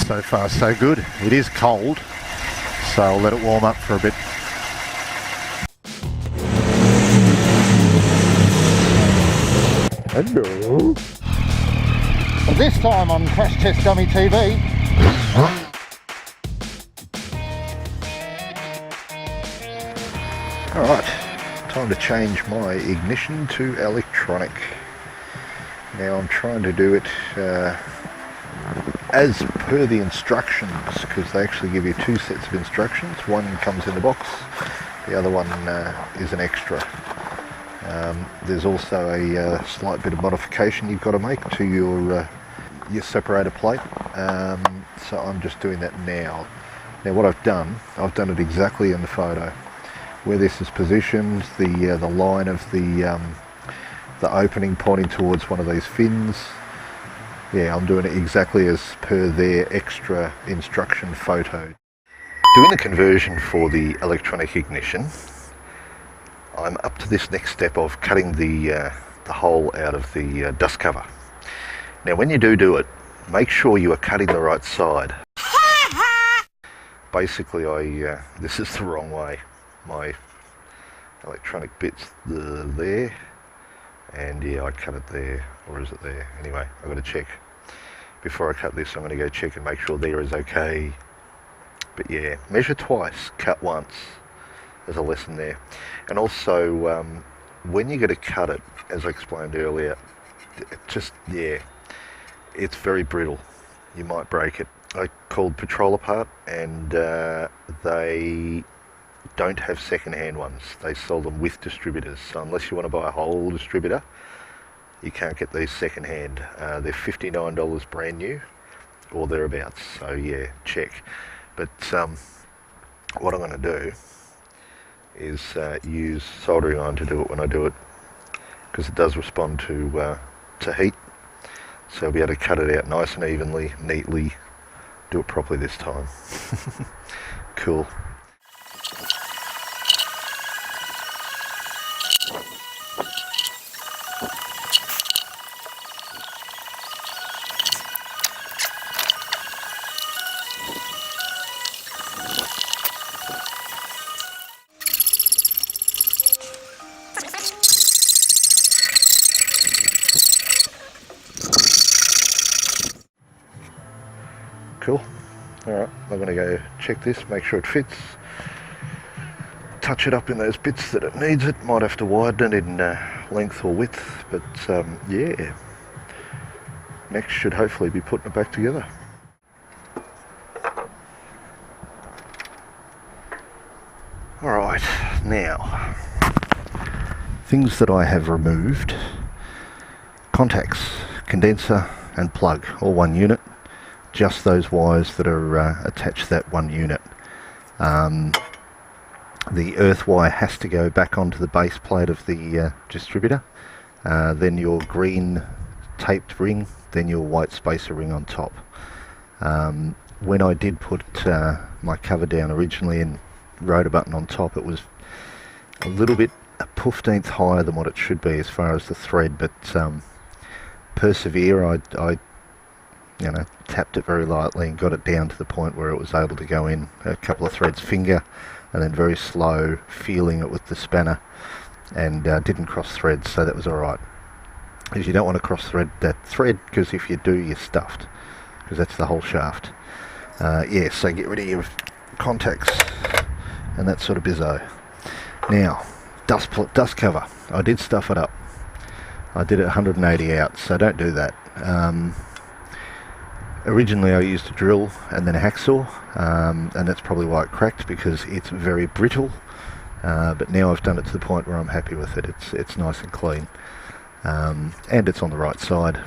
So far so good. It is cold, so I'll let it warm up for a bit. Hello. This time on Crash Test Dummy TV. Alright, time to change my ignition to electronic. Now I'm trying to do it as per the instructions, because they actually give you two sets of instructions. One comes in the box, the other one is an extra. There's also a slight bit of modification you've got to make to your separator plate, so I'm just doing that now. Now what I've done it exactly in the photo. Where this is positioned, the line of the opening pointing towards one of these fins. Yeah, I'm doing it exactly as per their extra instruction photo. Doing the conversion for the electronic ignition, I'm up to this next step of cutting the hole out of the dust cover. Now when you do it, make sure you are cutting the right side. Basically this is the wrong way. My electronic bit's there, and yeah, I cut it there, or is it there? Anyway, I've got to check. Before I cut this, I'm going to go check and make sure there is okay. But yeah, measure twice, cut once. There's a lesson there. And also, when you're going to cut it, as I explained earlier, it's very brittle. You might break it. I called Patrol apart, and they don't have second-hand ones. They sell them with distributors. So unless you want to buy a whole distributor, you can't get these second-hand. They're $59 brand new, or thereabouts. So yeah, check. But what I'm going to do is use soldering iron to do it when I do it, because it does respond to heat. So I'll be able to cut it out nice and evenly, neatly, do it properly this time. Cool. Cool. Alright, I'm going to go check this, make sure it fits, touch it up in those bits that it needs. It might have to widen it in length or width, but yeah, next should hopefully be putting it back together. Alright, now, things that I have removed: contacts, condenser and plug, all one unit. Just those wires that are attached to that one unit. The earth wire has to go back onto the base plate of the distributor, then your green taped ring, then your white spacer ring on top. When I did put my cover down originally and rotor button on top, it was a little bit a 15th higher than what it should be as far as the thread, but persevere, I tapped it very lightly and got it down to the point where it was able to go in a couple of threads finger, and then very slow feeling it with the spanner, and didn't cross threads, so that was alright. Because you don't want to cross thread that thread, because if you do, you're stuffed, because that's the whole shaft. Yeah, so get rid of your contacts and that sort of bizzo. Now, dust cover. I did stuff it up. I did it 180 out, so don't do that. Originally I used a drill and then a hacksaw, and that's probably why it cracked, because it's very brittle, but now I've done it to the point where I'm happy with it. It's nice and clean, and it's on the right side.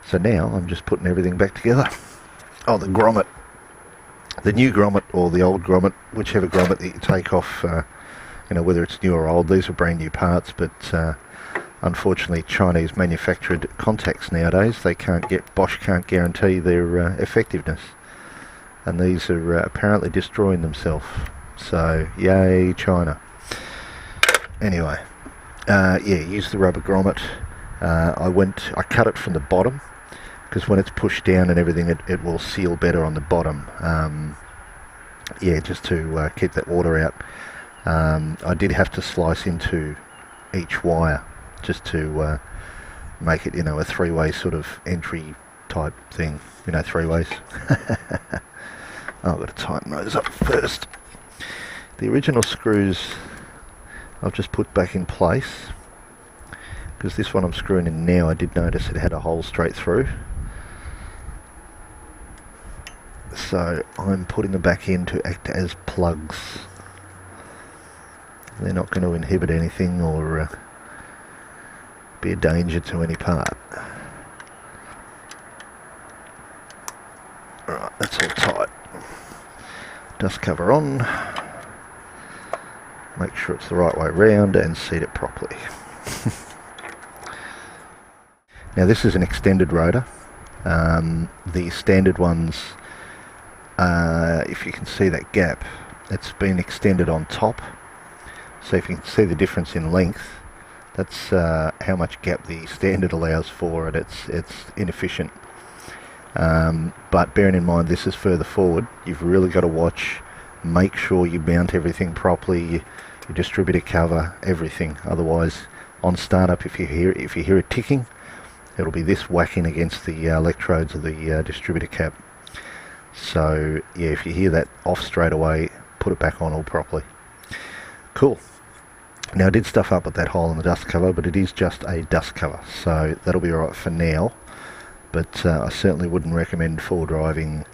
So now I'm just putting everything back together. Oh, the grommet, the new grommet or the old grommet, whichever grommet that you take off, whether it's new or old, these are brand new parts, but unfortunately Chinese manufactured contacts nowadays, Bosch can't guarantee their effectiveness, and these are apparently destroying themselves, so yay China. Anyway, yeah, use the rubber grommet. I cut it from the bottom, because when it's pushed down and everything, it will seal better on the bottom. Yeah, just to keep that water out. I did have to slice into each wire just to make it, a three-way sort of entry type thing, three ways. I've got to tighten those up first. The original screws I've just put back in place, because this one I'm screwing in now, I did notice it had a hole straight through. So I'm putting them back in to act as plugs. They're not going to inhibit anything or be a danger to any part. Alright, that's all tight. Dust cover on. Make sure it's the right way round and seat it properly. Now this is an extended rotor. The standard ones, if you can see that gap, it's been extended on top. So if you can see the difference in length, that's how much gap the standard allows for, and it's inefficient. But bearing in mind this is further forward, you've really got to watch, make sure you mount everything properly, your distributor cover, everything. Otherwise, on startup, if you hear it ticking, it'll be this whacking against the electrodes of the distributor cap. So yeah, if you hear that off straight away, put it back on all properly. Cool. Now I did stuff up at that hole in the dust cover, but it is just a dust cover, so that'll be alright for now. But I certainly wouldn't recommend four driving,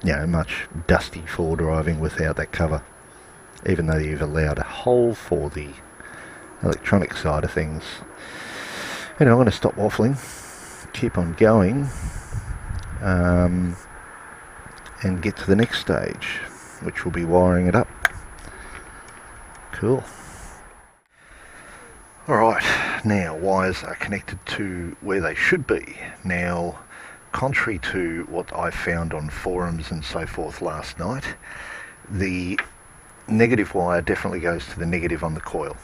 much dusty four driving without that cover, even though you've allowed a hole for the electronic side of things. Anyway, I'm going to stop waffling, keep on going, and get to the next stage, which will be wiring it up. Cool. Alright, now wires are connected to where they should be. Now, contrary to what I found on forums and so forth last night, the negative wire definitely goes to the negative on the coil.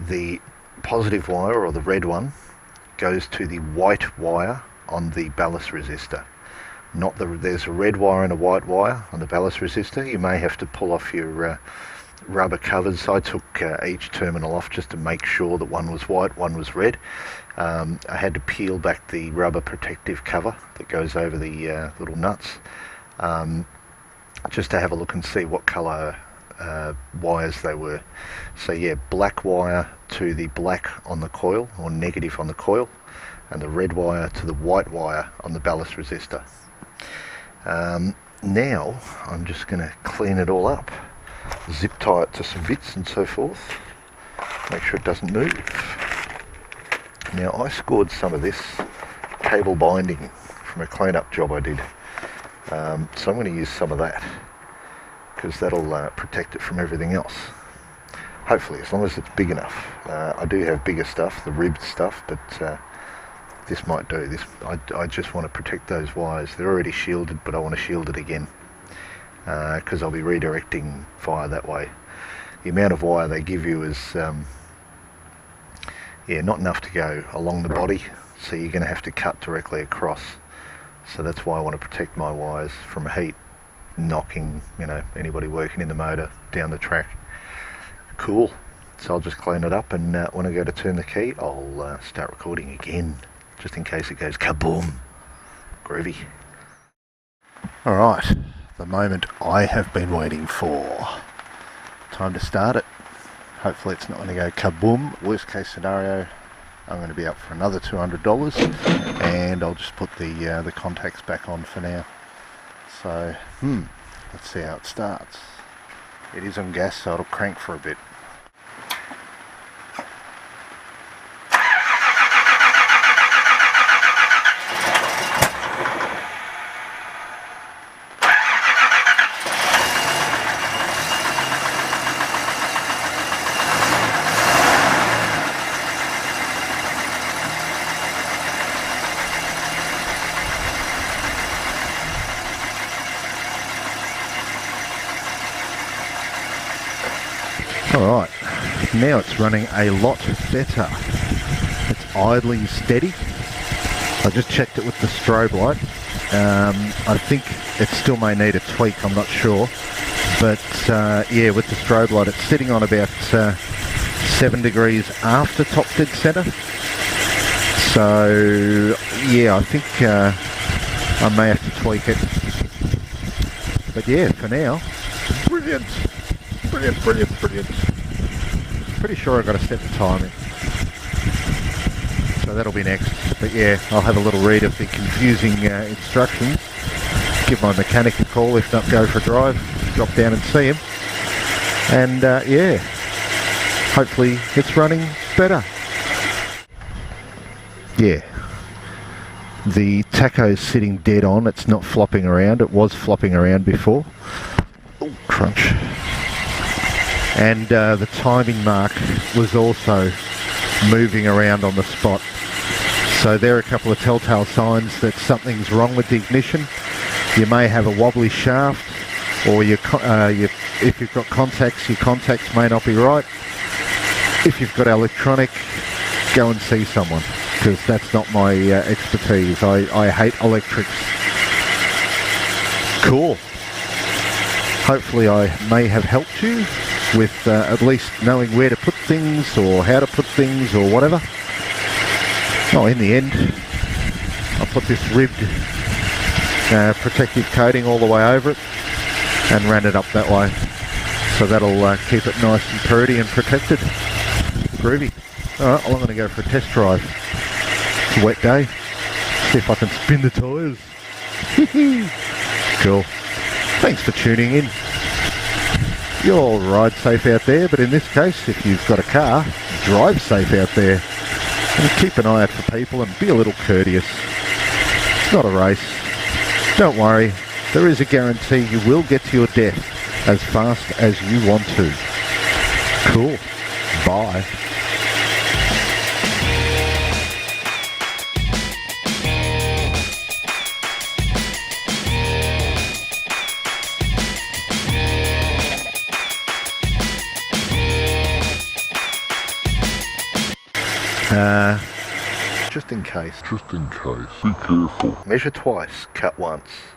The positive wire, or the red one, goes to the white wire on the ballast resistor. There's a red wire and a white wire on the ballast resistor. You may have to pull off your rubber covers. I took each terminal off just to make sure that one was white, one was red. I had to peel back the rubber protective cover that goes over the little nuts, just to have a look and see what colour wires they were. So yeah, black wire to the black on the coil, or negative on the coil, and the red wire to the white wire on the ballast resistor. Now I'm just going to clean it all up, zip tie it to some bits and so forth, make sure it doesn't move. Now I scored some of this cable binding from a clean-up job I did, so I'm going to use some of that, because that'll protect it from everything else. Hopefully, as long as it's big enough. I do have bigger stuff, the ribbed stuff, but this might do. I just want to protect those wires. They're already shielded, but I want to shield it again, because I'll be redirecting fire that way. The amount of wire they give you is not enough to go along the body, so you're going to have to cut directly across. So that's why I want to protect my wires from heat knocking anybody working in the motor down the track. Cool. So I'll just clean it up, and when I go to turn the key, I'll start recording again, just in case it goes kaboom. Groovy. Alright, the moment I have been waiting for. Time to start it. Hopefully it's not going to go kaboom. Worst case scenario, I'm going to be up for another $200, and I'll just put the contacts back on for now. So, let's see how it starts. It is on gas, so it'll crank for a bit. Alright, now it's running a lot better. It's idling steady. I just checked it with the strobe light. I think it still may need a tweak, I'm not sure. But yeah, with the strobe light, it's sitting on about 7 degrees after top dead centre. So yeah, I think I may have to tweak it. But yeah, for now, brilliant, brilliant, brilliant, brilliant. Pretty sure I've got to set the timing. So that'll be next. But yeah, I'll have a little read of the confusing instructions. Give my mechanic a call, if not go for a drive, drop down and see him. And yeah, hopefully it's running better. Yeah, the tacho's sitting dead on, it's not flopping around. It was flopping around before. Oh, crunch. And the timing mark was also moving around on the spot. So there are a couple of telltale signs that something's wrong with the ignition. You may have a wobbly shaft, or if you've got contacts, your contacts may not be right. If you've got electronic, go and see someone, because that's not my expertise. I hate electrics. Cool. Hopefully I may have helped you with at least knowing where to put things, or how to put things, or whatever. Oh, in the end, I put this ribbed protective coating all the way over it and ran it up that way. So that'll keep it nice and purdy and protected. Groovy. Alright, well, I'm going to go for a test drive. It's a wet day. See if I can spin the tyres. Cool. Thanks for tuning in. You'll ride safe out there, but in this case, if you've got a car, drive safe out there. And keep an eye out for people and be a little courteous. It's not a race. Don't worry, there is a guarantee you will get to your death as fast as you want to. Cool. Bye. Just in case. Be careful. Measure twice, cut once.